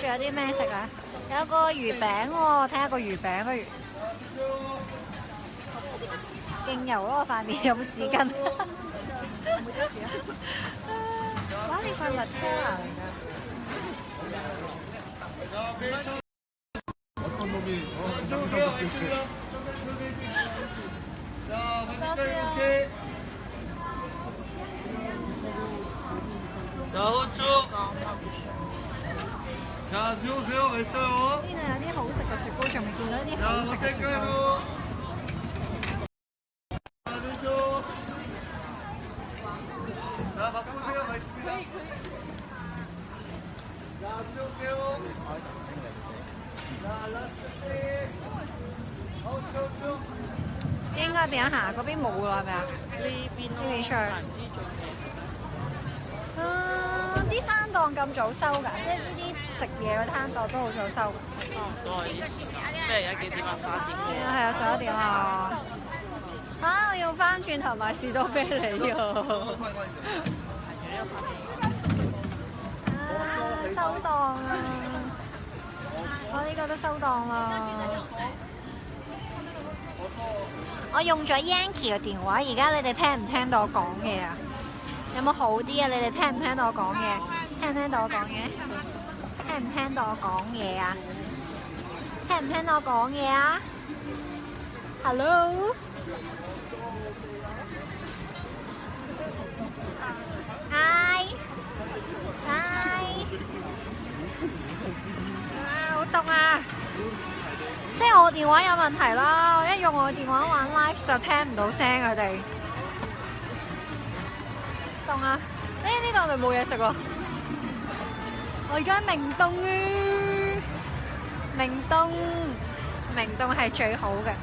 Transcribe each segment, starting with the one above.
仲有啲咩食啊？有個魚餅喎，睇下個魚餅不如。勁油咯！我塊面有冇紙巾？哇！呢塊 Nutella 嚟㗎。자, 후추. 자, 주세요. 맛있어요. 呢度有啲好食嘅雪糕，仲未見到啲好 자, 食嘅雪糕。 땡가루. 자, 주쇼. 자, 바꾸세요. 맛있습니다. 자, 주세요. 자, 라스트. 후추. 應該變咗行嗰邊冇啦，係咪啊？呢邊咯，呢邊出去唔知做咩食得。啲攤檔咁早收㗎，即係呢啲食嘢嘅攤檔都好早收。差唔多係以前咩而家幾點啊？11點係啊，11點啊！我要翻轉頭買士多啤梨啊！收檔啦！我呢個都收檔啦。我用咗 Yankee 嘅電話，而家你哋聽唔聽到我講嘢啊？有冇好啲啊？你哋聽唔聽到我講嘢？聽唔聽到我講嘢？聽唔聽到我講嘢啊？聽唔聽到我講嘢啊 ？Hello？ Hi？ Hi？ 好凍啊！即係我電話有問題啦，我一用我電話玩 live 就聽唔到聲佢哋。凍啊！呢度係咪冇嘢食喎？我而家明洞啊！明洞係最好嘅。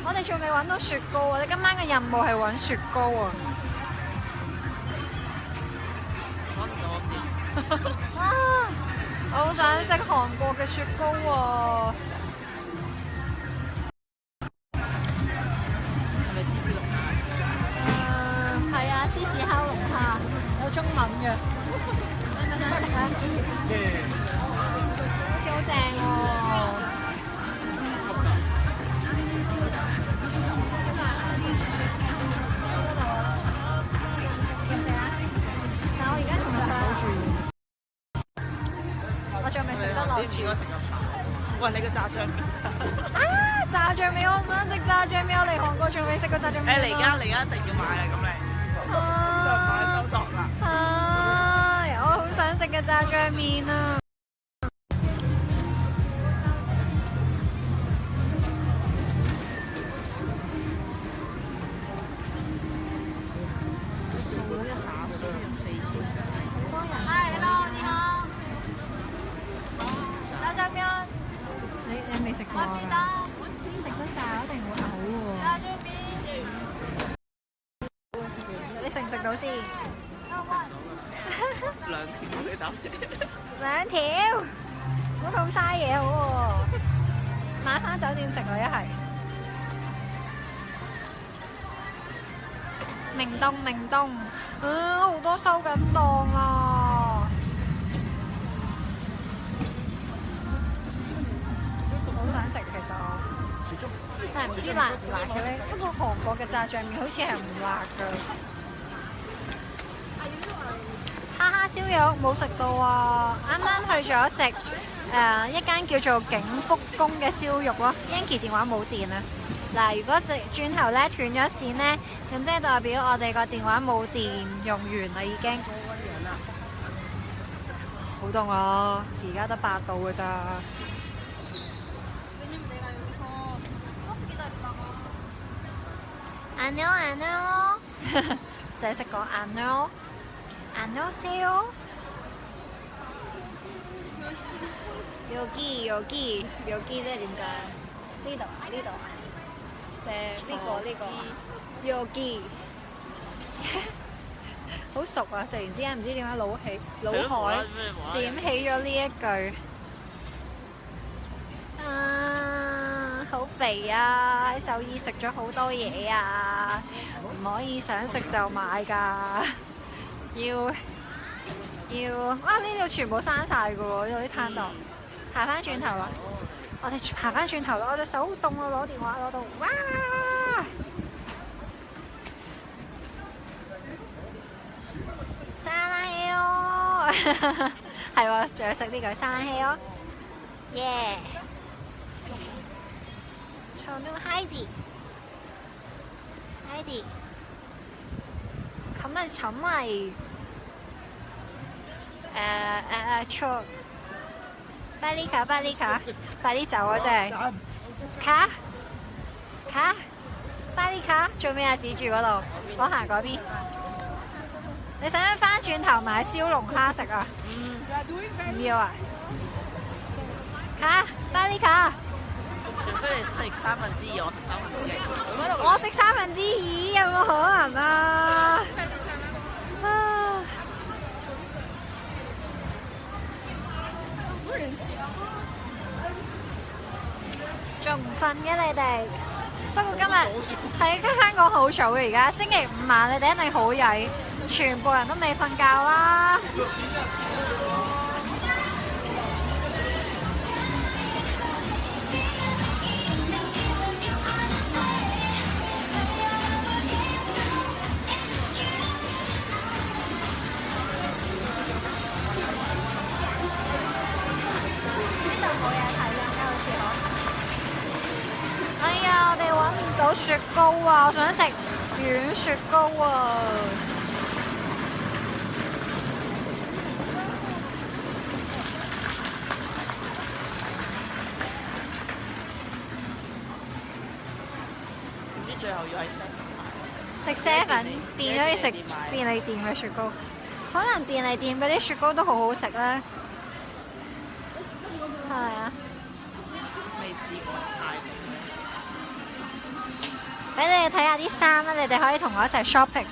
我哋仲未揾到雪糕啊！你今晚嘅任務係揾雪糕啊！揾唔到啲。啊！我好想食韓國嘅雪糕喎！係咪芝士龍蝦？係啊，芝士烤龍蝦有中文嘅，你咪想食啊？好似好正喎！但我而家仲食，我仲未食得落應該食個飯。喂，你個炸醬麵？啊！炸醬麵，我想食炸醬麵，我嚟韓國仲未食過炸醬麵。嚟緊一定要買啊！咁你就買收檔啦。我好想食嘅炸醬麵啊！Hello， 你好。炸醬麵，你未食過啊？食得晒一定會嘔喎。炸醬麵。你食唔食到先？兩條你打2條，唔好咁嘥嘢好喎。買翻酒店食啦，一係。明洞，好多收緊檔啊！好想食其實我，但係唔知辣唔辣嘅咧。不過韓國嘅炸醬麵好似係唔辣㗎。哈哈燒肉冇食到啊！啱啱去咗食一間叫做景福宮嘅燒肉咯。Yankee 電話冇電啊！嗱，如果轉頭咧斷咗線咧，咁即係代表我哋個電話冇電用完啦已經。好凍啊！而家得8度㗎咋。안녕，就係識講안녕，안녕하세요。여기即係點解？呢度呢個 Yogi 好熟啊！突然之間唔知點解腦海閃起咗呢一句啊，好肥啊！喺首爾食咗好多嘢啊，唔可以想食就買㗎，要哇！呢度全部閂晒㗎喎，呢度啲攤檔。行翻轉頭啦，我哋行翻轉頭啦，我隻手好凍啊！攞電話攞到，哇！沙拉希哦，係喎，仲有食呢個沙拉希哦，耶！從到 Heidi，咁咪尋咪錯。巴利卡，快啲走啊！真係卡，巴利卡做咩啊？指住嗰度，我行嗰邊。你想唔想翻轉頭買燒龍蝦食啊？唔要啊？卡，巴利卡。除非你食2/3，我食2/3，有冇可能啊？仲唔瞓嘅你哋？不過今日喺香港好早嘅，而家星期五晚，你哋一定好曳，全部人都未瞓覺啦。哎呀，我哋揾唔到雪糕啊！我想食軟雪糕啊！唔知最後要喺食 7變咗要食便利店嘅雪糕，可能便利店嗰啲雪糕都好好食咧。係咪啊？未試過泰國。俾你哋睇下啲衫啦，你哋可以同我一齊 shopping。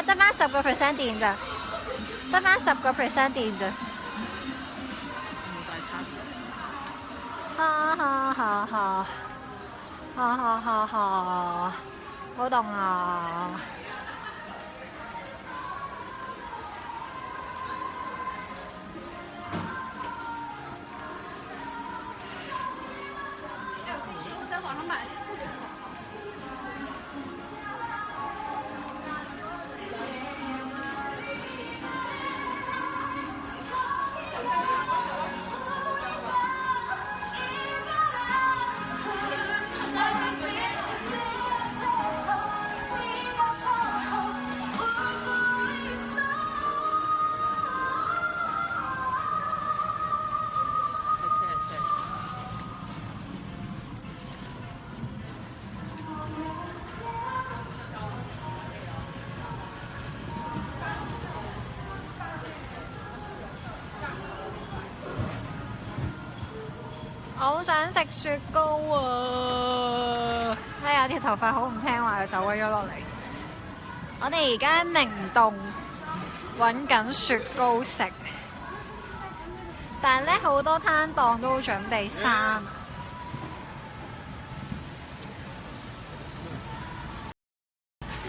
得翻10% 電咋，得翻10% 電咋。哈哈哈哈！哈哈哈哈！好凍啊！我好想食雪糕啊！哎呀，條頭髮好唔聽話，就走咗落嚟。我哋而家喺明洞揾緊雪糕食，但係咧好多攤檔都準備閂。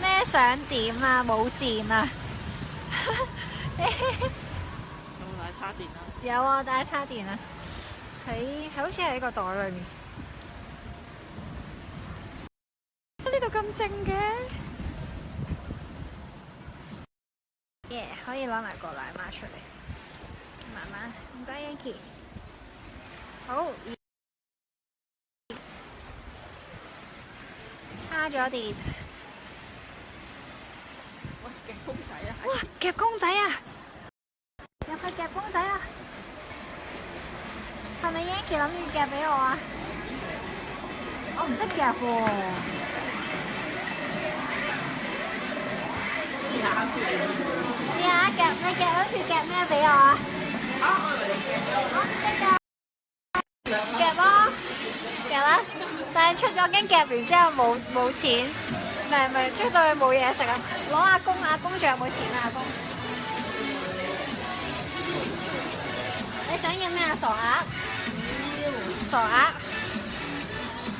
咩想點啊？冇電啊！有冇奶叉電啊？有啊，帶叉電啊！好似喺個袋裏面。呢度咁靜嘅，耶！可以攞埋個奶媽出嚟，慢慢。唔該 Yanky。好，叉咗電。哇！夾公仔啊！哇！夾公仔啊！入去夾公仔啊！係咪 Yanky 諗住夾俾我啊？我唔識夾喎。試下夾，你夾諗住夾咩俾我啊？我唔識㗎。夾咯，夾啦！但係出咗驚夾完之後冇錢，咪出到去冇嘢食啊！攞阿公仲有冇錢啊？阿公，你想要咩啊？傻鴨？傻鴨？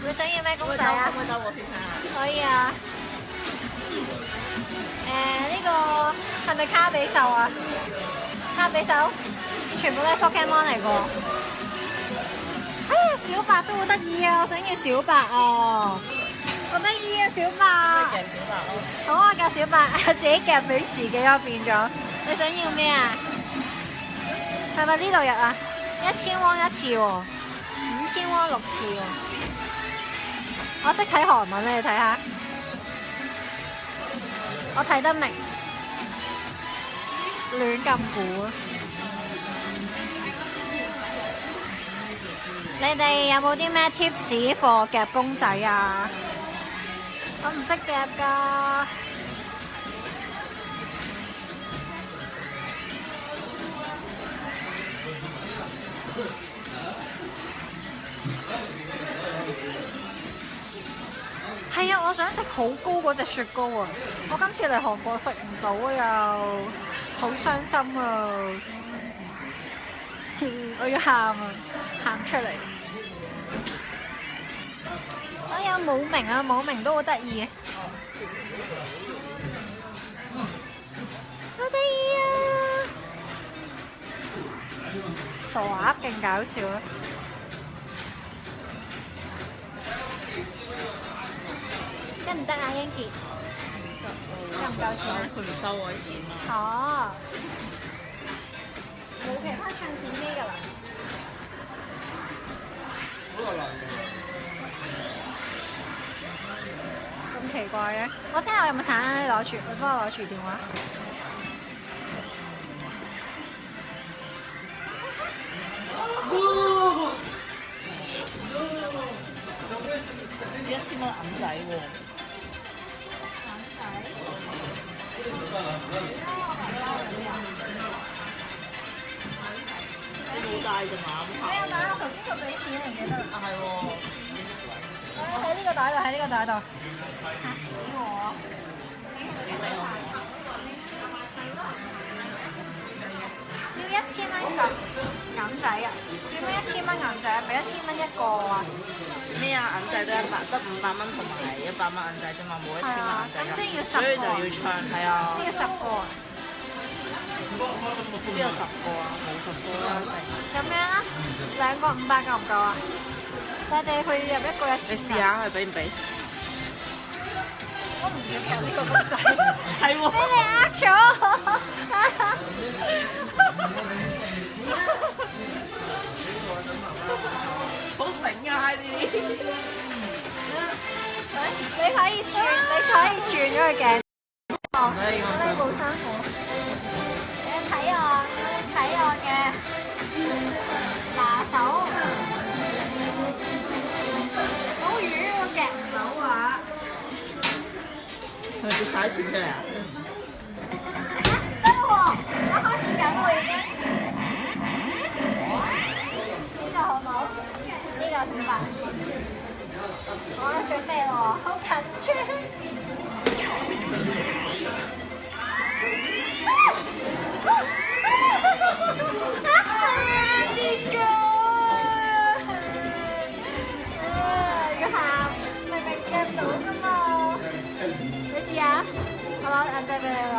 你想要咩公仔啊？可唔可以兜過去睇下？可以啊。呢個係咪卡比獸啊？卡比獸全部都係 Pokemon 嚟個。哎呀，小白都好得意啊！我想要小白啊！好得意啊，小白！夾小白咯。好啊，夾小白，自己夾俾自己咯，變咗。你想要咩啊？係咪呢度入啊？1000汪一次喎，5000汪6次喎。我識睇韓文，你睇下。我睇得明，亂咁估啊！你哋有冇啲咩 tips for 夾公仔啊？我唔識夾㗎。係啊，我想食好高嗰隻雪糕啊！我今次嚟韓國食唔到啊，又好傷心啊！我要喊啊，喊出嚟！哎呀，冇名啊，冇名都好得意啊！好得意啊！傻鴨勁搞笑啊！得唔得啊，Yanky？夠唔夠錢啊？佢唔收我錢啊！哦，冇其他唱片機㗎啦。咁奇怪嘅，我聽下我有冇散啊？你攞住，你幫我攞住電話。1000蚊銀仔喎。你冇帶啫嘛？我有帶，我頭先佢俾錢你唔記得啦。啊係喎。喺呢個袋度，喺呢個袋度。嚇死我！要1000蚊個銀仔啊！點解1000蚊銀仔啊？俾1000蚊一個啊！咩啊？銀仔得500蚊同埋100蚊銀仔啫嘛，冇1000蚊銀仔㗎。咁即係要10個。所以就要唱，係啊。呢個10個啊！邊有10個啊？冇10個啦。咁樣啦，2個500夠唔夠啊？你哋去入一個1000。你試下佢俾唔俾？我唔要夾呢個公仔。係喎。俾你呃咗。好醒啊！呢啲。你可以轉咗個鏡。哦，呢部辛苦。你睇我嘅拿手。好魚我夾唔到啊！係咪要踩錢出嚟啊？得喎，我開始緊喎已經。呢個好唔好？呢個小白。我準備咯，好緊張。跌咗！要喊，明明夾到㗎嘛。你試下，我攞銀仔俾你喎。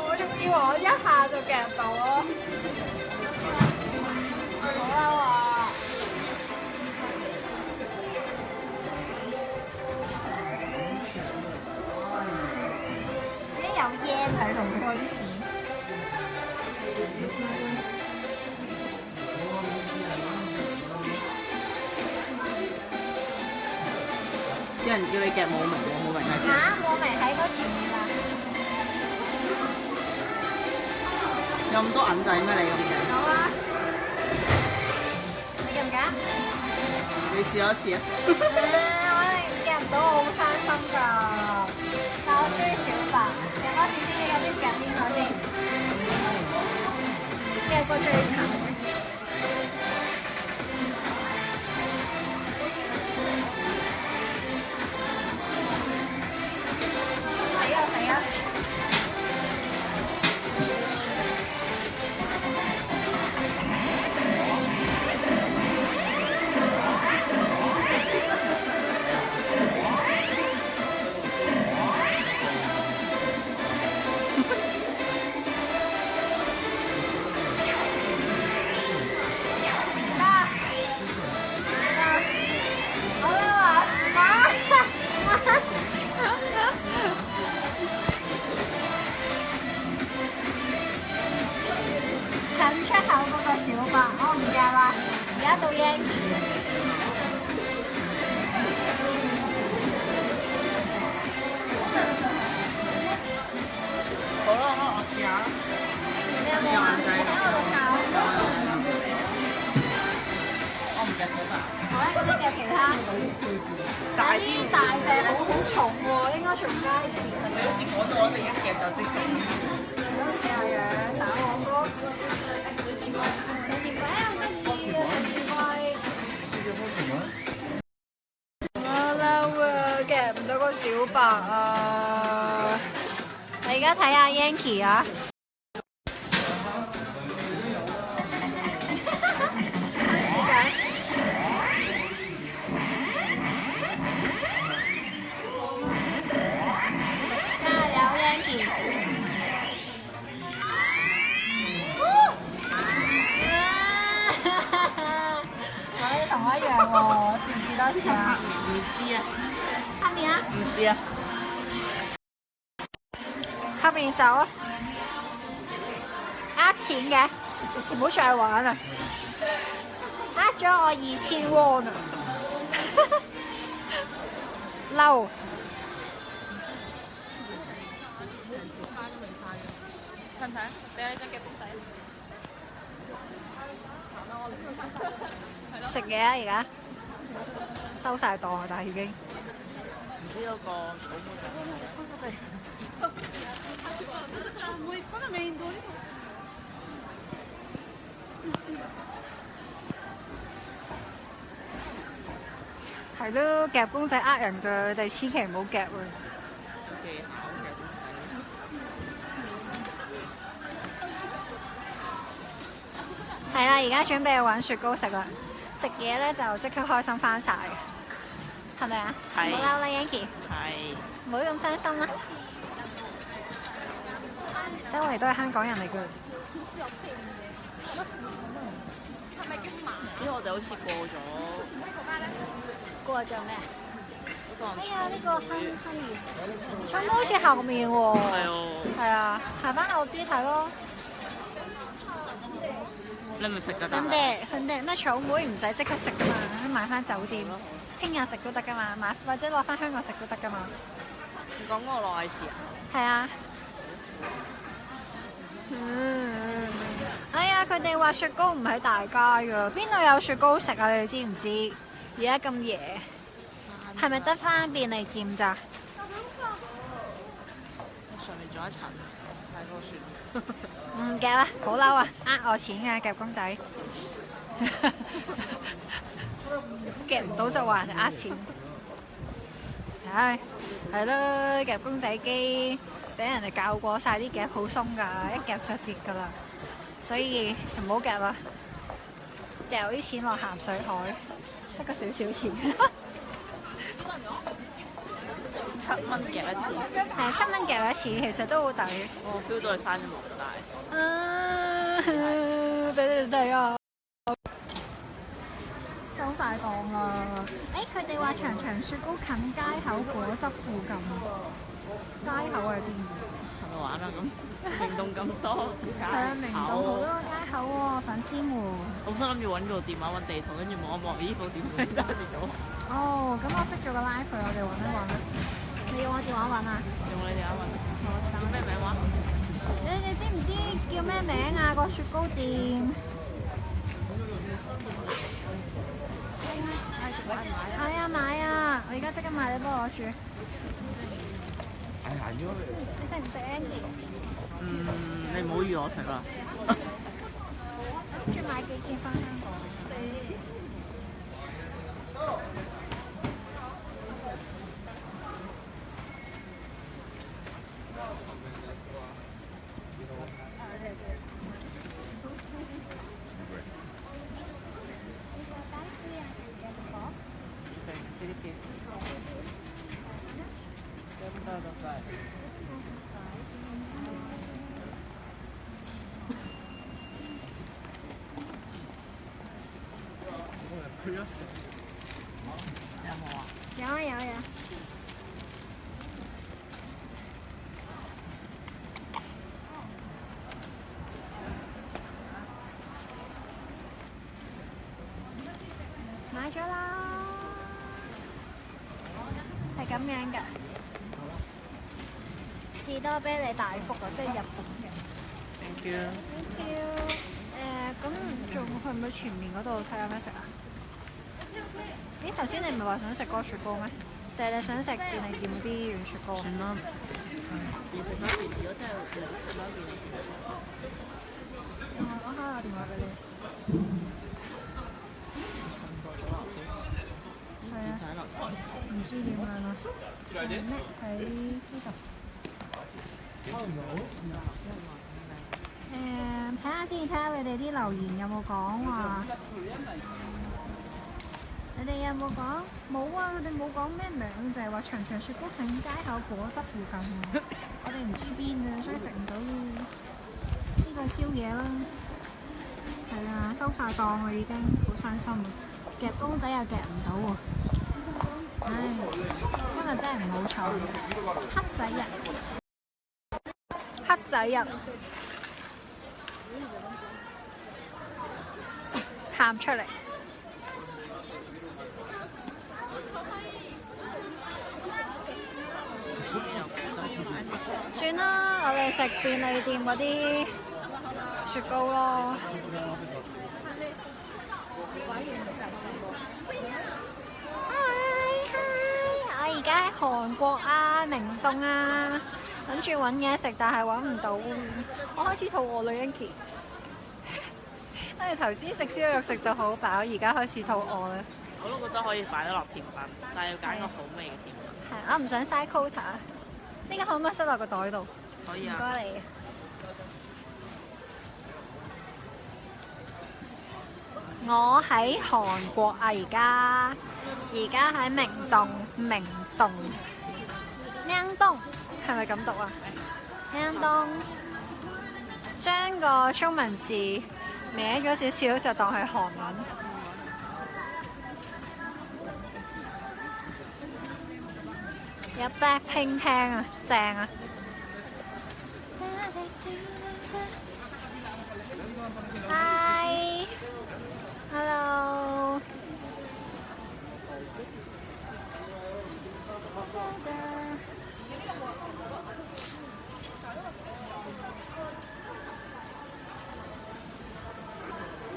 我仲以為我一下就夾到咯。好嬲啊！已經有 yen 喺度嗰啲錢。啲人叫你夾冇名喎，冇名係點？嚇，冇名喺嗰前面啦。有咁多銀仔咩？你咁嘅？好啊。你夾唔夾？你試多一次啊！我哋夾唔到，我好傷心㗎。但我中意小白，夾多次先，有邊夾邊個先？夾個最頭。死啊！好啦，咁你夾其他。但係啲大隻好重喎，應該隨街嘅。你好似講到我哋一夾就即刻。咁試下樣打我哥。上電龜好得意啊！上電龜。我嬲啊！夾唔到個小白啊！你而家睇下 Yankee 啊！同我一樣喎，試唔試多次啊？唔試啊！黑面啊？唔試啊！黑面走啊！呃錢嘅，唔好再玩啦！呃咗我2000喎啊！嬲！睇唔睇？你有呢張夾公仔？食嘢啊！而家收晒檔啊，但係已經唔知嗰個係咯，夾公仔呃人㗎，你哋千祈唔好夾啊！技巧嘅公仔。係啦，而家準備去揾雪糕食啦。食嘢咧就即刻開心翻晒嘅，係咪啊？唔好係嬲啦，Yankee，係。唔好咁傷心啦。周圍都係香港人嚟㗎。之後我哋好似過咗過咗咩啊？嗰檔哎呀，呢個香魚，草莓好似後面喎。係喎，係啊，行翻後啲睇咯。你咪食㗎？佢哋咩草莓唔使即刻食㗎嘛，買翻酒店，聽日食都得㗎嘛，買或者攞翻香港食都得㗎嘛。你講嗰個落愛池啊？係啊。哎呀，佢哋話雪糕唔喺大街㗎，邊度有雪糕食啊？你哋知唔知？而家咁夜，係咪得翻便利店咋？上面仲有一層，太多雪。唔夾啦，好嬲啊！呃我錢嘅夾公仔，夾唔到就話人哋呃錢。唉，係咯，夾公仔機俾人哋教過晒啲夾好鬆㗎，一夾就跌㗎啦。所以唔好夾啦，掉啲錢落鹹水海，得個少少錢。 7蚊夾一次，係7蚊夾一次，其實都好抵。我 feel 到係嘥咗冇大。俾你哋睇啊！收晒檔啦！佢哋話長長雪糕近街口果汁附近，街口喺邊？係咪玩啊咁？明洞咁多街係啊，明洞好多街口喎，粉絲門。我本身諗住揾個電話揾地圖，跟住望一望，咦部電話揸住咗。哦，咁我熄咗個 live，我哋揾一揾啦。你用我電話揾啊？用你電話揾。好，等叫咩名話？你知唔知叫咩名啊？個雪糕店？買啊買啊！我而家即刻買，你幫我攞住。你食唔食 Andy？你唔好預我食啦。諗住買幾件翻香港。有啊有啊有。買咗啦，係咁樣㗎。士多啤梨大福啊，即係日本嘅。Thank you。 Thank you。咁仲去唔去前面嗰度睇下咩食啊？咦，頭先你唔係話想食嗰個雪糕咩？定係你想食便利店嗰啲軟雪糕？算啦，要食翻便，如果真係食翻便利店，我開個電話俾你。係啊，唔知點樣啊？咩喺呢度？睇下先，睇下你哋啲留言有冇講話。你哋有冇講？冇啊！佢哋冇講咩名，就係話長長雪糕喺街口果汁附近。我哋唔知邊啊，所以食唔到呢個宵夜啦。係啊，收晒檔啦已經，好傷心啊！夾公仔又夾唔到喎。唉，今日真係唔好彩。黑仔日，黑仔日，喊出嚟。算啦，我哋食便利店嗰啲雪糕咯。我而家喺韓國啊，明洞啊，諗住揾嘢食，但係揾唔到。我開始肚餓啦 ，Yanky。因為頭先食燒肉食到好飽，而家開始肚餓啦。我都覺得可以擺得落甜品，但係要揀個好味嘅甜品。係，我唔想嘥 quota。呢個可唔可以塞落個袋度？可以啊。唔該你。我喺韓國啊，而家喺明洞，明洞係咪咁讀啊？明洞將個中文字歪咗少少，就當係韓文。有 Blackpink 聽啊，正啊！Hi， hello。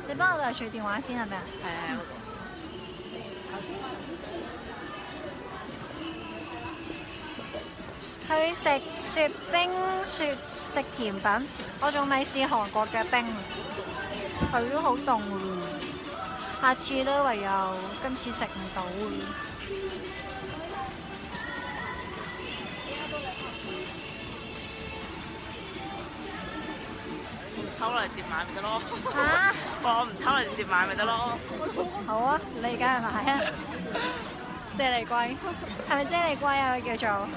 你幫我哋取電話先係咪啊？係啊。去食雪冰食甜品，我仲未試韓國嘅冰，佢都好凍喎。下次都唯有今次食唔到。抽嚟直接買咪得咯。嚇！我唔抽嚟直接買咪得咯。好啊，你而家去買啊！啫喱龜係咪啫喱龜啊？佢叫做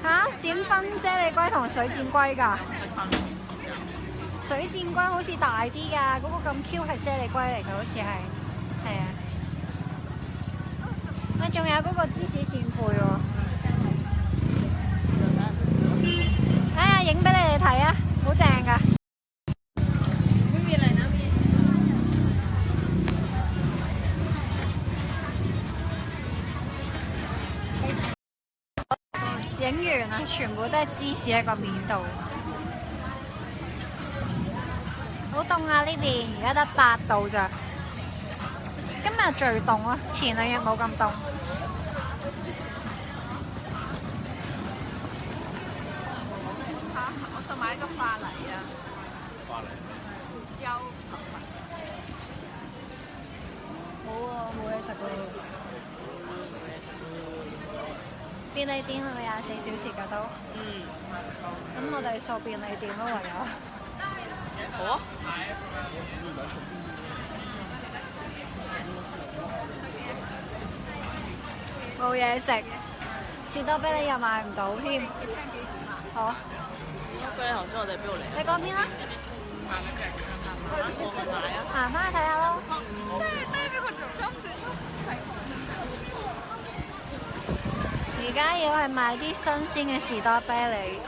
嚇？點分啫喱龜同水箭龜㗎？水箭龜好似大啲㗎，嗰個咁 Q 係啫喱龜嚟嘅，好似係啊。咪仲有嗰個芝士扇貝喎。哎呀，影俾你哋睇啊，好正㗎！影完啦，全部都係芝士喺個面度。好凍啊！呢邊而家得8度咋，今日最凍咯，前2日冇咁凍。我想買一個花梨啊。花梨。椒頭粉。冇喎，冇嘢食喎。便利店係咪24小時㗎都？咁我哋掃便利店咯，唯有。好啊。冇嘢食，士多啤梨又買唔到添。好啊。不過頭先我哋邊度嚟？你嗰邊啦。我咪買啊。行翻去睇下咯。而家要去買啲新鮮嘅士多啤梨，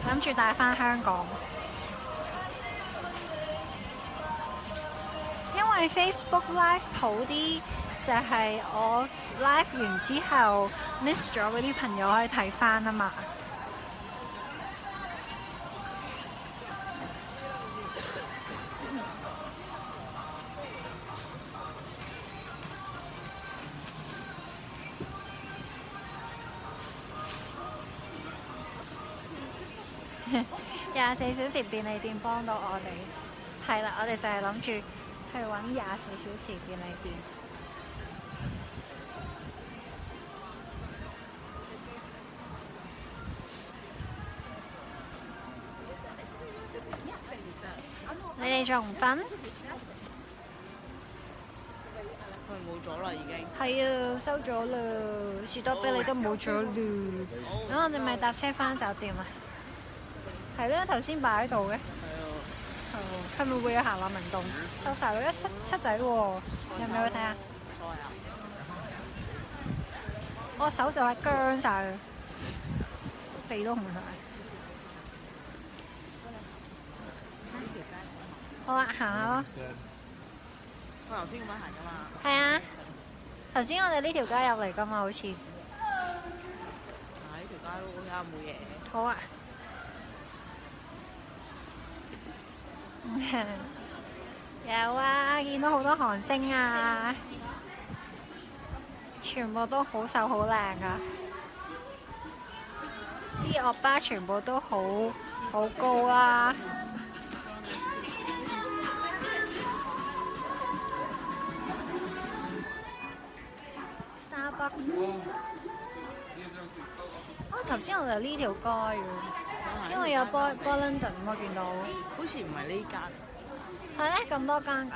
諗住帶翻香港。因為 Facebook Live 好啲，就係我 live 完之後 miss 咗嗰啲朋友可以睇翻啊嘛。24小時便利店幫到我哋。係啦，我哋就係諗住去揾24小時便利店。你哋仲唔瞓？佢冇咗啦，已經。係啊，收咗啦，士多啤梨都冇咗啦。咁我哋咪搭車翻酒店啊？係咧，頭先擺喺度嘅。係啊。係咪會有行樂明洞？收晒啦，七仔喎，有冇去睇下？錯啊！我手就係僵晒啦，鼻都紅晒。好啊，行下咯。我頭先咁樣行㗎嘛。係啊，頭先我哋呢條街入嚟㗎嘛，好似。呢條街都睇下冇嘢。好啊。有啊，見到好多韓星啊，全部都好瘦好靚噶，啲歐巴全部都好高啦。Starbucks。頭先我哋呢條街喎，因為有波倫頓我見到。好似唔係呢間。係咩？咁多間㗎？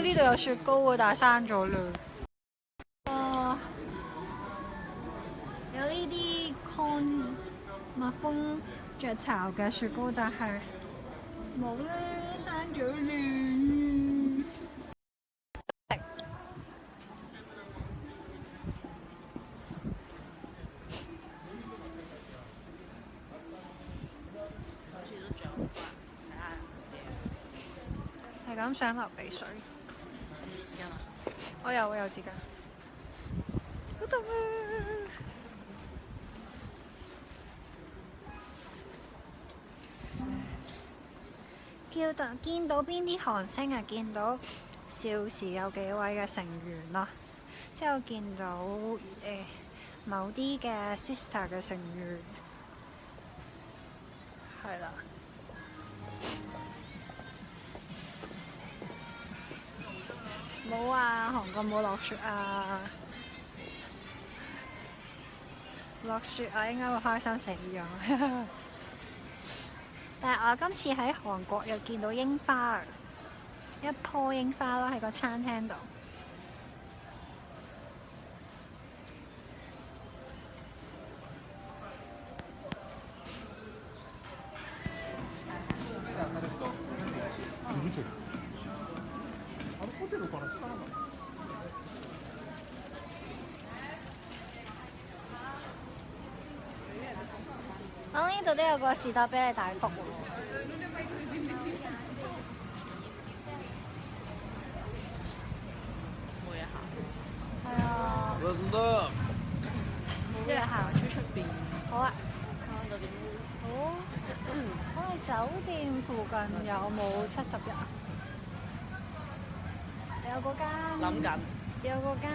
呢度有雪糕喎，但係閂咗啦。有呢啲 corn 蜜蜂雀巢嘅雪糕，但係冇啦，閂咗啦。係咁想流鼻水。紙巾啊！我有紙巾。好凍啊！見到邊啲韓星啊？見到邵氏有幾位嘅成員咯，之後見到某啲嘅 sister 嘅成員，係啦。冇啊，韓國冇落雪啊！落雪啊，應該會開心死咗。但係我今次喺韓國又見到櫻花，一棵櫻花咯喺個餐廳度。我呢度都有個士多啤梨大福喎。冇嘢行。係啊。冇嘢行出邊。好啊。看到點？好。我哋酒店附近有冇71啊？有嗰間。諗緊。有嗰間。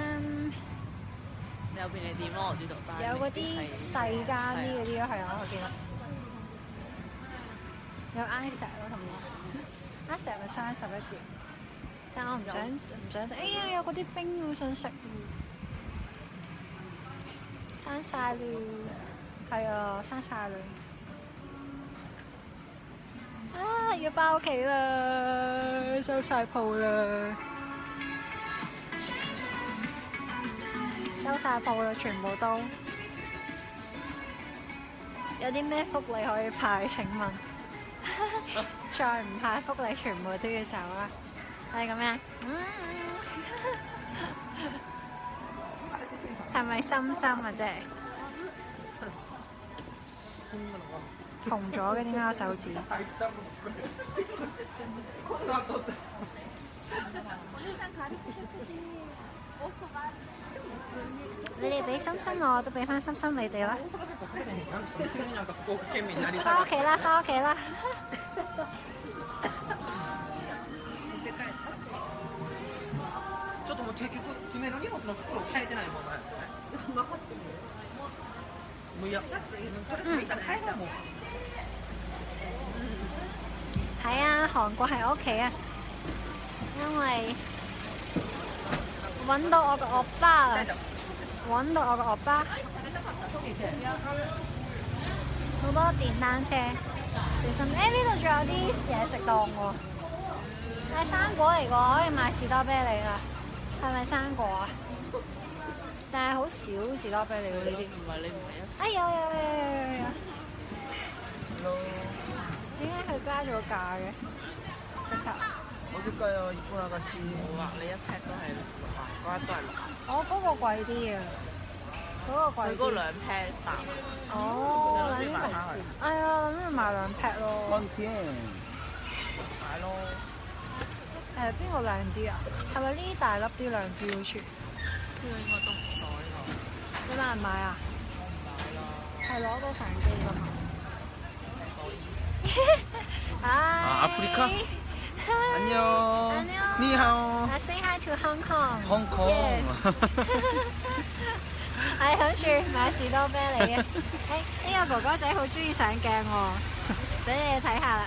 有便利店咯，我知道。有嗰啲細間啲嗰啲咯，係啊，我見到。有 ice 咯，同埋 ice 咪31件，但我唔想食。哎呀，有嗰啲冰好想食。閂晒啦，係啊，閂晒啦。啊，要返屋企啦，收晒鋪啦。收晒鋪啦，全部都。有啲咩福利可以派？請問？再唔派福利，全部都要走啦。係咁樣。係咪心心啊？即係紅咗嘅，點解我手指？你哋俾心心我，都俾翻心心你哋啦。翻屋企啦，翻屋企啦。ちょっともう結局詰めの荷物の袋を変えてないもんね。每日嗯，特開都冇。係啊，韓國係我屋企啊，因為揾到我個歐巴啦，揾到我個歐巴，好多電單車，小心！呢度仲有啲嘢食檔喎，係生果嚟㗎，可以買士多啤梨㗎，係咪生果啊？但係好少士多啤梨喎呢啲。唔係你唔係啊？哎有。點解佢加咗價嘅？食頭。어딜까요? 이쁜 아가씨. 와,你一 pack 都係6嗰一都係6。我嗰個貴啲啊，嗰個貴啲。佢嗰兩 pack 8。哦，諗住買返去。哎呀，諗住買兩 pack 咯。看天。買咯。邊個靚啲啊？係咪呢啲大粒啲靚啲好似？呢個應該都唔錯呢個。你買唔買啊？買啦。係攞到相機㗎嘛？아프리카? 안녕. 니하오. Say hi to Hong Kong. 홍콩. Yes. 係諗住買士多啤梨啊！呢個哥哥仔好中意上鏡喎，俾你睇下啦。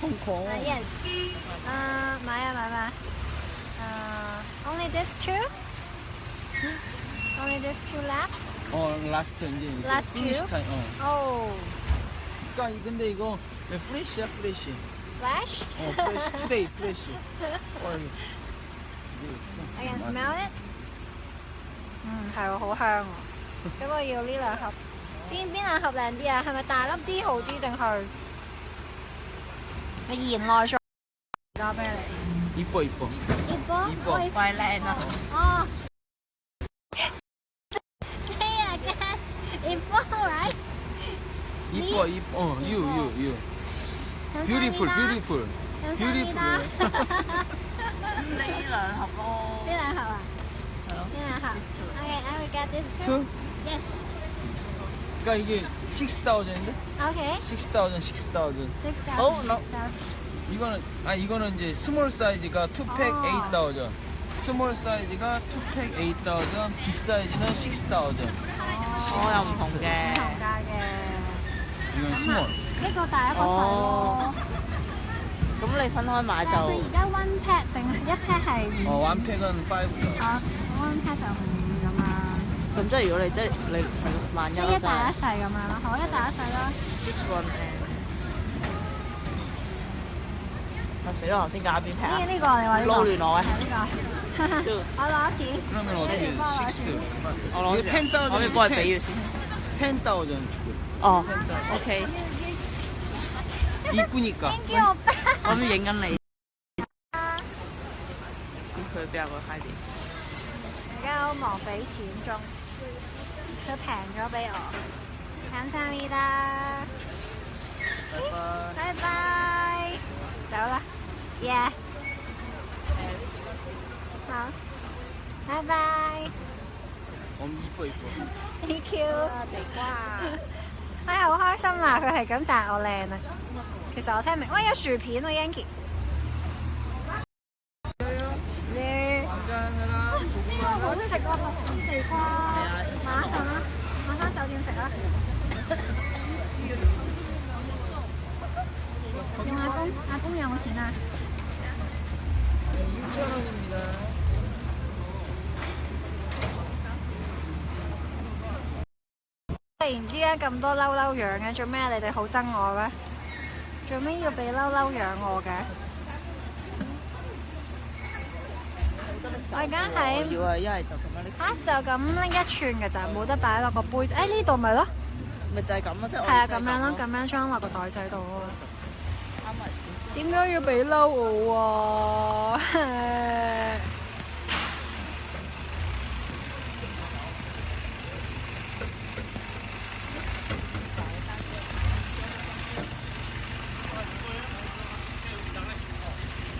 홍콩. Yes. 買啊！Only this two? Only this two left? 라스트 이제 Last 피니시 two? 타임. Oh. 그러니까 근데 이거 프레시야 프레시. Flash? 프레시 투데이 프레시. I can smell it. 係喎，好香喎。咁我要呢兩盒。邊兩盒靚啲啊？係咪大粒啲好啲定係鹽內裝士多啤梨？ 이뻐. 이뻐? 快靚啊！哦。Say again. 이뻐, right? 이뻐. you. Beautiful. 감사합니다. 呢兩盒咯。呢兩盒啊？係咯。呢兩盒。Okay, I will get this too. Two? Yes. 그러니까 이게 6,000인데? Okay. 6,000. 6,000. no. 6,000. 이거는 이제 스몰 사이즈가 2팩 아. 8,000. 스몰 사이즈가 2팩 8,000. 빅 사이즈는 6,000. 我又唔同嘅。唔同價嘅。 이건 스몰. 呢個大一個細咯。咁你分開買就但係佢而家 one pack 定係一 pack 係5？ 1팩은 5,000. one pack 就5咁啊。咁即係如果你萬一即係一大一細咁樣咯。好，一大一細啦。 Which one？死啦！頭先揀邊 pack 啊？呢個你話呢個？撈亂我嘅。係呢個。我攞錢。 그러면 어떻게 6? 我攞 10,000. 我要幫你比喻先。 10,000 주고. 哦，OK。 이쁘니까. Thank you，我要影緊你。佢邊有個 high 啲？而家好忙俾錢中，佢平咗俾我。감사합니다。拜拜。走啦。Yeah。好。拜拜。이뻐. Thank you。地瓜。哎，好開心啊！佢係咁讚我靚啊。其實我聽明，喂有薯片喎 Yanky。呢個好食喎，蜜絲地瓜。馬上啦，馬翻酒店食啦。用阿公有冇錢啊？ 6,000원입니다.突然之間咁多嬲嬲樣嘅，做咩？你哋好憎我咩？做咩要俾嬲嬲樣我嘅？我而家喺要啊，一係就咁樣拎。就咁拎一串嘅咋，冇得擺落個杯。呢度咪咯，咪就係咁咯，即係我係啊，咁樣咯，咁樣裝落個袋仔度咯。啱埋。點解要俾嬲我啊？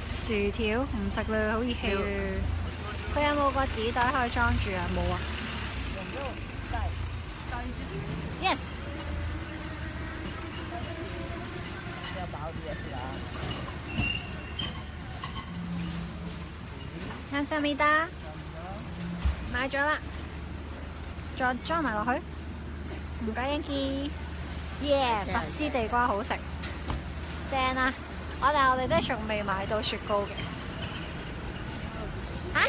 薯條唔食啦，好熱氣啦。佢有冇個紙袋可以裝住啊？冇啊。Yes。감사합니다。買咗啦。再裝埋落去。唔該 Yanky，耶！拔絲地瓜好食，正啊！但係我哋都仲未買到雪糕嘅。嚇？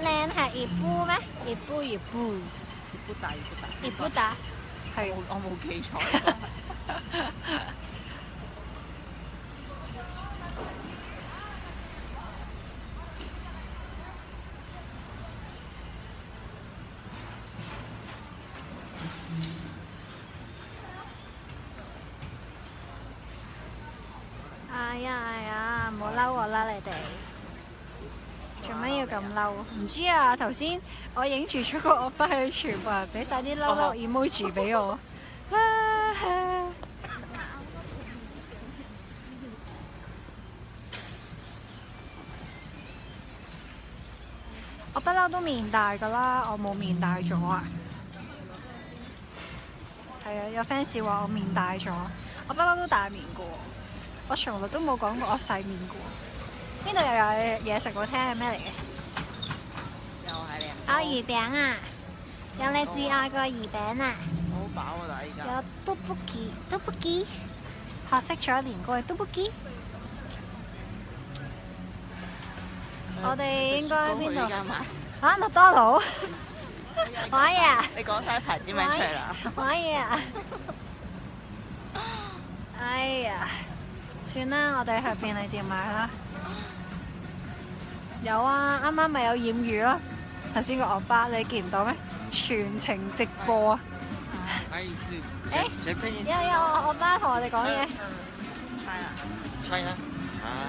靚係熱布咩？熱布。熱不打。熱布打係。我冇記錯。哎呀，唔好嬲我啦，你哋做咩要咁嬲？唔知啊，頭先我影住咗個惡筆去，全部人俾晒啲嬲嬲 emoji 俾我。我不嬲都面大㗎啦，我冇面大咗啊！係啊，有 fans 話我面大咗，我不嬲都大面過。我從來都冇講過我細面過。邊度又有嘢食我聽係咩嚟嘅？又係靚。有魚餅啊！有你最愛個魚餅啊！好飽啊！但係依家。有떡볶이，學識咗年過嘅떡볶이。我哋應該邊度？啊，麥當勞。玩嘢啊！你講晒牌子名出嚟啦。玩嘢啊！哎呀！算啦，我哋去便利店買啦。有啊，啱啱咪有豔遇咯。頭先個惡巴你見唔到咩？全程直播啊！有惡巴同我哋講嘢。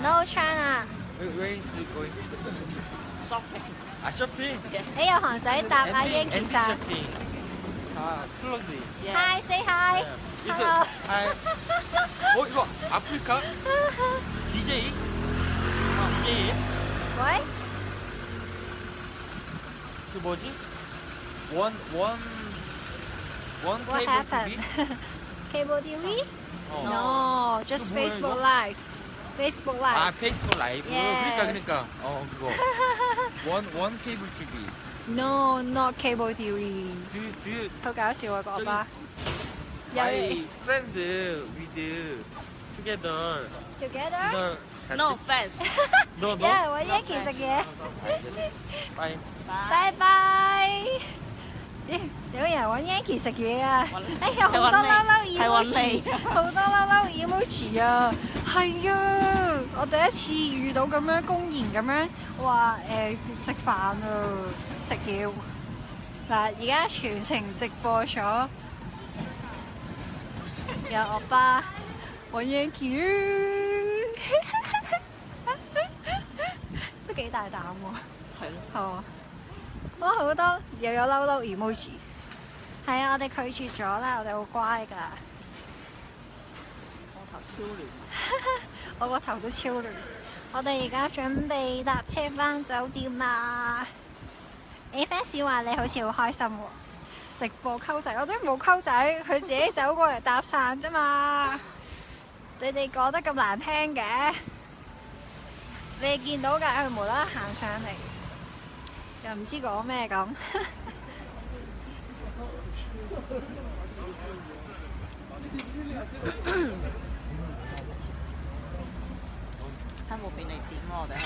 No China。你有韓仔答阿英其實。Hi say hi。Hello。 이거 아프리카? DJ? DJ?喂？ 그 뭐지? 원 What 케이블 happened? TV? Cable TV? 어. No, just 뭐야, Facebook 이거? Live. Facebook 아 Live. 페이스북 라이브. Yes. 그러니까 그거. 원 케이블 TV. No, not Cable TV. Do you 好搞笑啊，個阿爸。 my friend with together Together? dinner 같이 No offense。 no 有人揾 Yanky 食嘢。 bye 拜拜。咦，有人揾 Yanky 食嘢啊！哎呀，好多嬲嬲 emoji，好多嬲嬲 emoji 啊！係啊，我第一次遇到咁樣公然咁樣話食飯啊，食嘢。嗱，而家全程直播咗，有惡巴揾 Yanky， 都幾大膽喎。係咯。係啊。哇！好多又有嬲嬲 emoji， 係啊！我哋拒絕咗啦，我哋好乖㗎。我頭超亂。我個頭都超亂。我哋而家準備搭車返酒店啦。你 fans 話你好似好開心喎，直播溝仔，我都冇溝仔，佢自己走過嚟搭訕啫嘛。你哋講得咁難聽嘅，你哋見到㗎，佢無啦啦行上嚟。又唔知講咩咁，睇冇便利店咯，我哋去。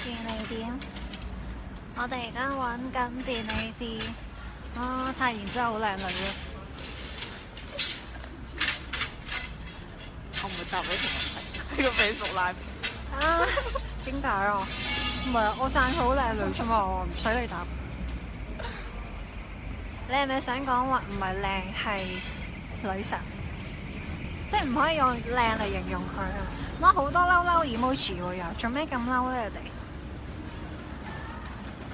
便利店，我哋而家揾緊便利店。啊，太妍真係好靚女喎！我唔會答你條問題，呢個 Facebook Live。啊，點解啊？唔係，我讚佢好靚女啫嘛，我唔使你答。你係咪想講話唔係靚係女神？即係唔可以用靚嚟形容佢啊！哇，好多嬲嬲 emoji 喎又，做咩咁嬲咧？你哋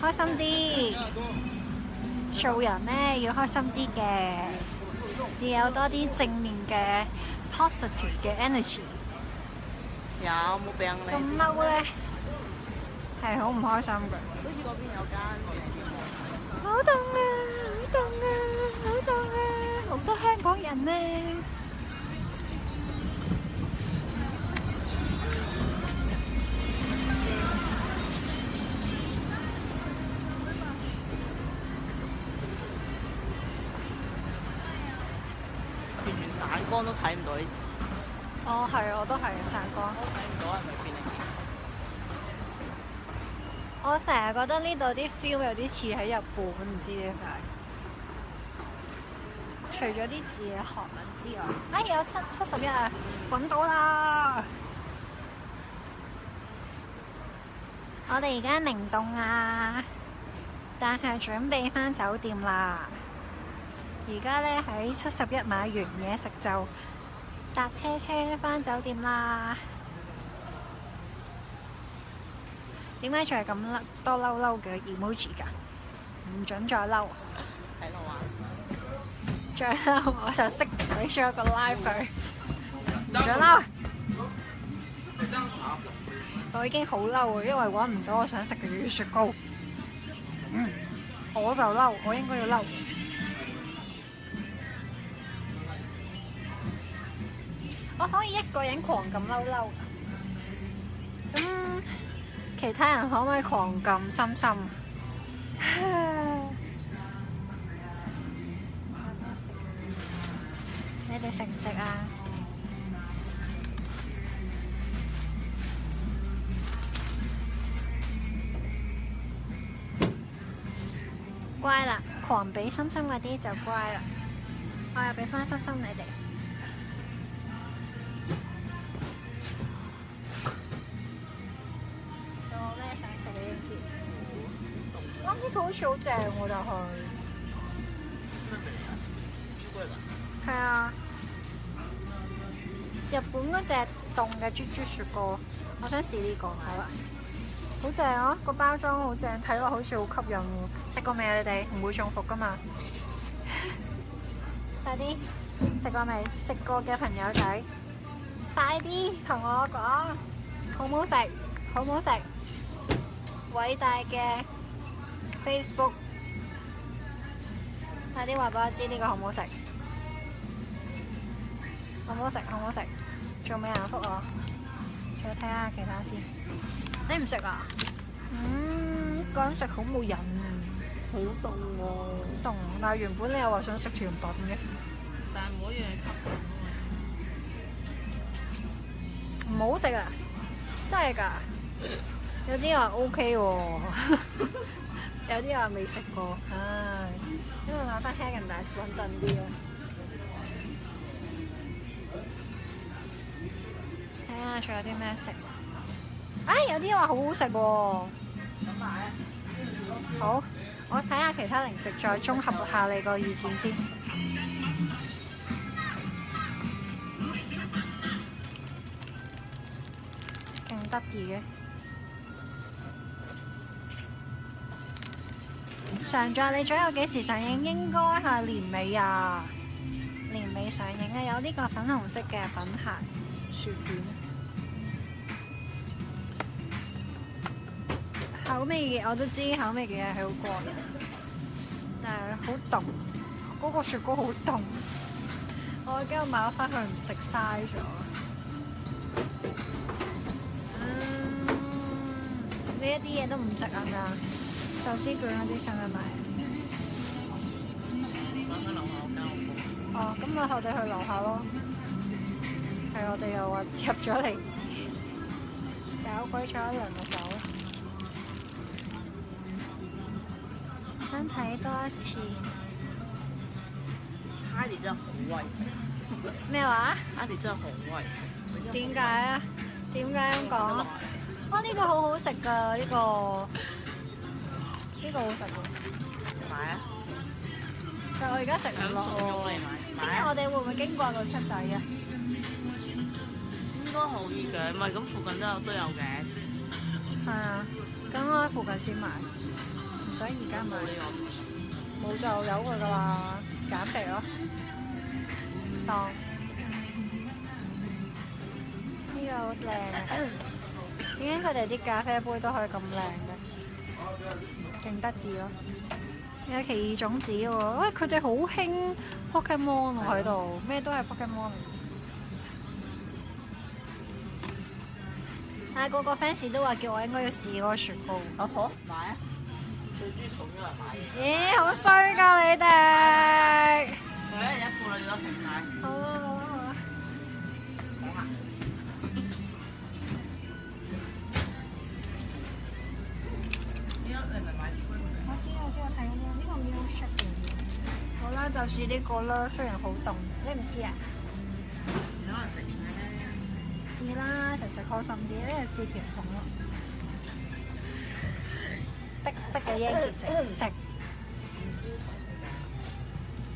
開心啲，做人咧要開心啲嘅，要有多啲正面嘅 positive 嘅 energy。有冇病你？咁嬲咧，係好唔開心嘅。好似嗰邊有間好凍啊！好凍啊！好凍啊！好多香港人咧。光都睇唔到啲字，哦，係，我都係散光。睇唔到係咪便利店？我成日覺得呢度啲 feel 有啲似喺日本，唔知點解。除咗啲字嘅韓文之外，哎有71啊，揾到啦！我哋而家明洞啊，但係準備返酒店啦。而家呢，喺71買完嘢食就搭車返酒店啦。點解仲係咁多嬲嘅 emoji 㗎？唔準再嬲，睇路啊！再嬲我就熄鬼咗個 live 佢，唔準嬲。我已經好嬲啊，因為揾唔到我想食嘅雪糕。我就嬲，我應該要嬲。我可以一個人狂撳嬲。咁其他人可唔可以狂撳心心？你哋食唔食啊？乖啦，狂俾心心嗰啲就乖啦。我又俾翻心心你哋。有冇咩想食嘅呢啲？哇！呢個好似好正喎，就係。係啊。日本嗰隻凍嘅豬豬雪糕，我想試呢個，好啦。好正啊！個包裝好正，睇落好似好吸引喎。食過未啊？你哋唔會中伏噶嘛？快啲食過未？食過嘅朋友仔，快啲同我講，好唔好食？好唔好食？偉大嘅 Facebook，快啲話俾我知呢個好唔好食？好唔好食？好唔好食？仲未有人覆我，再睇下其他先。你唔食啊？一個人食好冇癮，好凍喎。凍，但係原本你又話想食甜品嘅。但係每樣吸唔好食啊！真係㗎，有啲話 OK 喎，有啲話未食過，唉，因為我覺得 Häagen-Dazs穩陣啲啊。睇下仲有啲咩食？有啲話好好食喎。咁買啊！好，我睇下其他零食，再綜合下你個意見先。勁得意嘅。常在你左右幾時上映？應該係年尾啊，年尾上映啊！有呢個粉紅色嘅品牌薯片。口味嘅我都知，口味嘅嘢係好過癮，但係好凍，嗰個雪糕好凍，我驚我買咗翻去唔食嘥咗。呢一啲嘢都唔食啊嘛，壽司卷嗰啲使唔使買？喺樓下我間屋。哦，咁我哋去樓下咯。係我哋又話入咗嚟，搞鬼咗一輪就走。想睇多一次。哈利真係好威食。咩話？哈利真係好威食。點解啊？點解咁講？哇！呢個好好食㗎，呢個好食喎。買啊！但係我而家食唔落送咗喎。你買。聽日我哋會唔會經過個七仔啊？應該可以嘅，唔係咁附近都有嘅。係啊，咁我喺附近先買，唔使而家買。冇就有佢㗎啦，減肥咯。當呢個好靚啊！點解佢哋啲咖啡杯都可以咁靚嘅？勁得意咯！有奇異種子喎，喂！佢哋好興 Pokemon 喎喺度，咩都係 Pokemon 嚟。但係個個 fans 都話叫我應該要試嗰個雪糕。好買啊！最中意送咗人買嘢。咦，好衰㗎你哋！佢一人一半啦，幾多成買？好啊好啊好啊！先我睇緊呢個 milkshake 嘅。好啦，就試呢個啦，雖然好凍，你唔試啊？你可能食唔晒咧。試啦，食開心啲，呢個試甜筒咯。逼嘅 Yankee 食。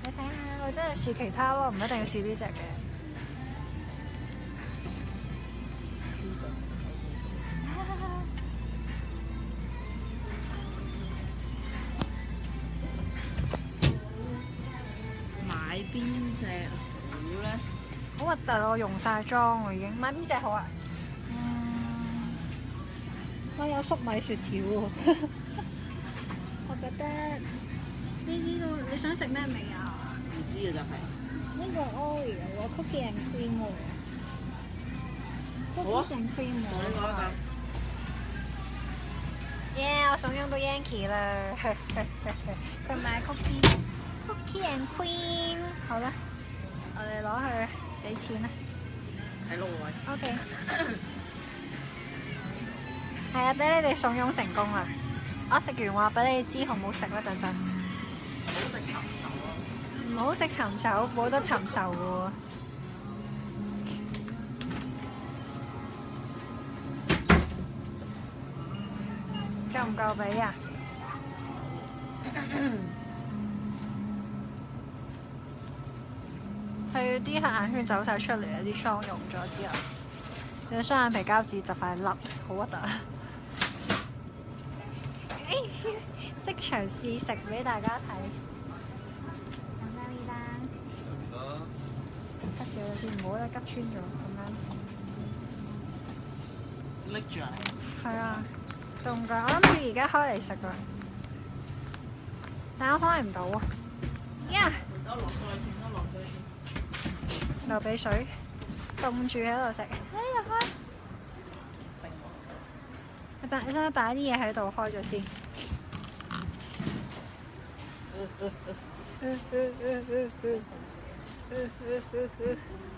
你睇下，我真係試其他咯，唔一定要試呢只嘅。買邊隻料咧？好核突啊！我用晒妝我已經。買邊隻好啊？我有粟米雪條喎。我覺得呢度你想食咩味啊？唔知嘅就係。呢個 Oreo 喎，cookie and cream 喎。好啊 cookies and cream 我呢個喎。耶！我送咗到 Yankee 啦。佢買 cookie and cream。好啦，我哋攞去俾錢啦。睇路位。OK。係啊，俾你哋送佣成功啦！我食完話俾你知好唔好食啦，等陣。唔好食尋手，冇得尋仇嘅喎。夠唔夠俾啊？佢啲黑眼圈走晒出嚟啊！啲妝溶咗之後，你雙眼皮膠紙就快甩，好核突啊！即場試食俾大家睇。咁樣呢單塞咗佢先，唔好咧吉穿咗咁樣。拎住啊！係啊，凍㗎！我諗住而家開嚟食㗎，但我開唔到啊！呀！流鼻水，凍住喺度食。哎呀開！你使唔使擺啲嘢喺度開咗先？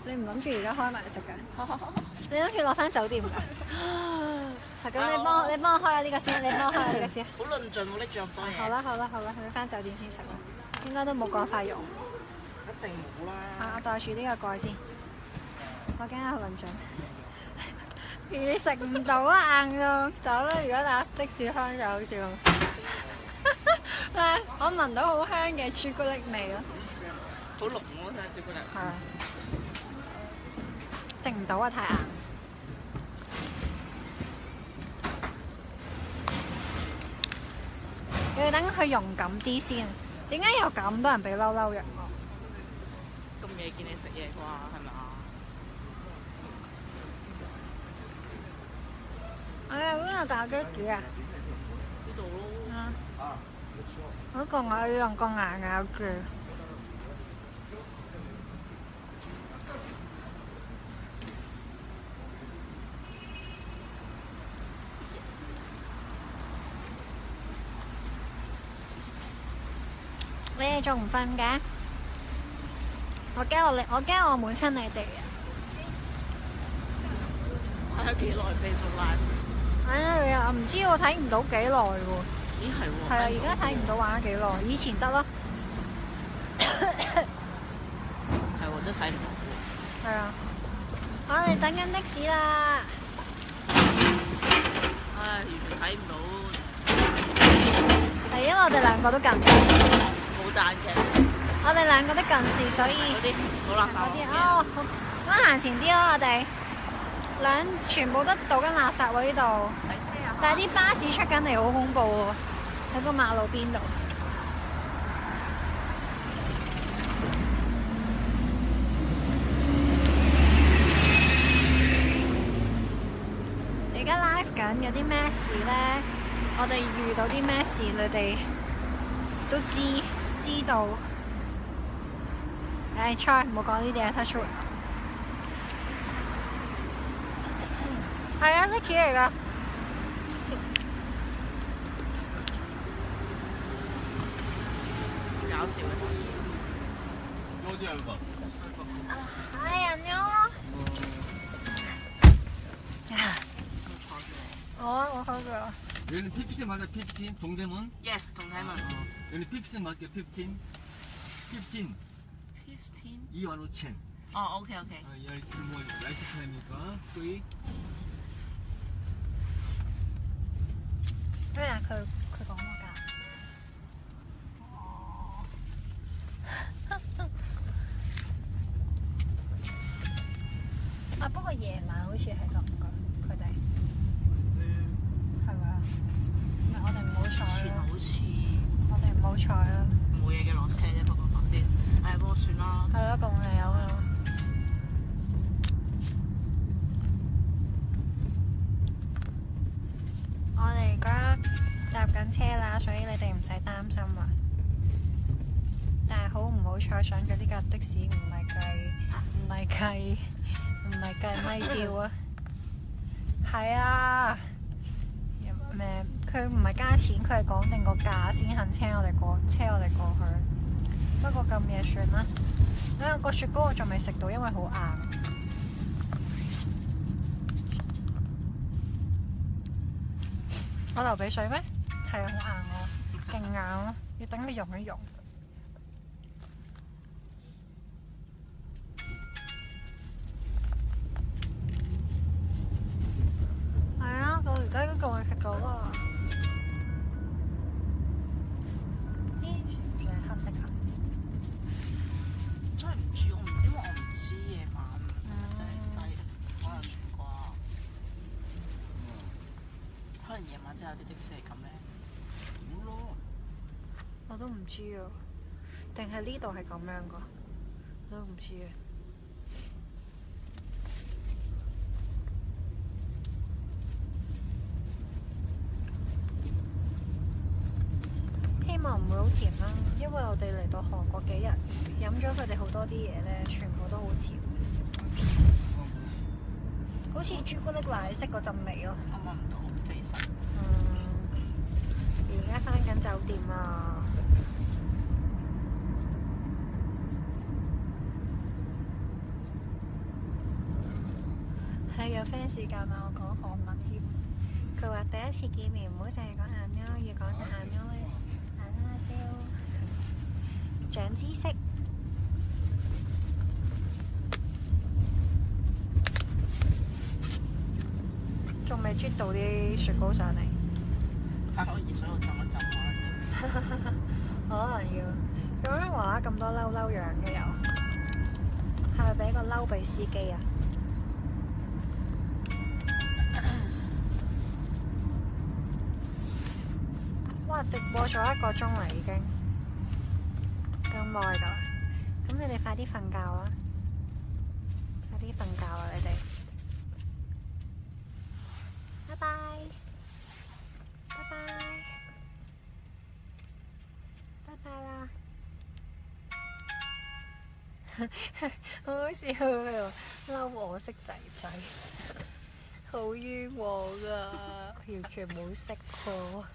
你唔諗住而家開埋食㗎？你諗住落翻酒店㗎？係咁，你幫我開下呢個先，你幫我開下呢個先。好論盡喎，拎住咁多嘢。好啦，你翻酒店先食啦。應該都冇咁快用。一定冇啦。我袋住呢個蓋先。我驚我論盡。你食唔到啊硬咯，走啦！如果打的士香就好笑。但係我聞到好香嘅朱古力味咯。好濃喎，真係朱古力。係啊。食唔到啊，太硬。你要等佢溶感啲先。點解有咁多人俾嬲嬲藥我？咁夜見你食嘢啩，係咪啊？我哋邊度打機嘅？呢度咯。嗰個我要用個牙咬住。你哋仲唔瞓嘅？我驚我悶親你哋啊！睇咗幾耐 Facebook Live？我唔知我睇唔到幾耐喎。咦係喎。係啊，而家睇唔到玩咗幾耐，以前得咯。係喎，真係睇唔到。係啊，我哋等緊的士啦。唉，完全睇唔到。係因為我哋兩個都近視。冇彈嘅。我哋兩個都近視，所以嗰啲好垃圾。嗰啲哦，咁行前啲咯，我哋全部都倒緊垃圾喎呢度。睇車啊！但係啲巴士出緊嚟好恐怖喎，喺個馬路邊度。而家 live 緊有啲咩事咧？我哋遇到啲咩事，你哋都知道。唉，try 唔好講呢啲啊 ，touch wood。係啊 ，Nicky 嚟㗎。搞笑嘅。哎呀妞！我喝過。 여기는 15 맞아, 15. 동대문. Yes， 同體文。 여기는 15 맞게, 15. 15. 15。 215,000. 哦，OK OK。 열 뭐 라이트 타임이니까 거의. 咩啊？佢講乜㗎？哦。啊，不過夜晚好似係咁㗎，佢哋係咪啊？咪我哋唔好彩啦！好似我哋唔好彩啦！冇嘢嘅落車啫，不過頭先，唉，不過算啦。係咯，咁你有啦。我哋而家搭緊車啦，所以你哋唔使擔心啊。但係好唔好彩上咗呢架的士唔係計咪錶啊！係啊，咩？佢唔係加錢，佢係講定個價先肯車我哋過去。不過咁夜算啦。啊，個雪糕我仲未食到，因為好硬。我流鼻水咩？係啊，好硬喎，勁硬咯，要等佢溶一溶。係啊，我而家都仲未食到啊！咦，算唔算係黑色啊？真係唔知，因為我唔知夜晚真係低，可能啩。可能夜晚真係有啲的士係咁咧。我都唔知啊，定係呢度係咁樣噶？我都唔知啊。希望唔會好甜啦，因為我哋嚟到韓國幾日，飲咗佢哋好多啲嘢咧，全部都好甜，好似朱古力奶昔嗰陣味咯。我聞唔到，其實。而家返緊酒店啊！係有 fans 教埋我講韓文添，佢話第一次見面唔好淨係講眼咯，要講隻眼咯，眼啦笑，長知識。仲未啜到啲雪糕上嚟。喺攞熱水度浸一浸下先。可能要。咁樣話咁多嬲嬲樣嘅又，係咪俾個嬲俾司機啊？哇！直播咗1個鐘啦已經，咁耐㗎。咁你哋快啲瞓覺啦！快啲瞓覺啦你哋。拜拜。拜拜。拜拜啦！好好笑喎，嬲我識仔仔，好冤枉啊！完全冇識過。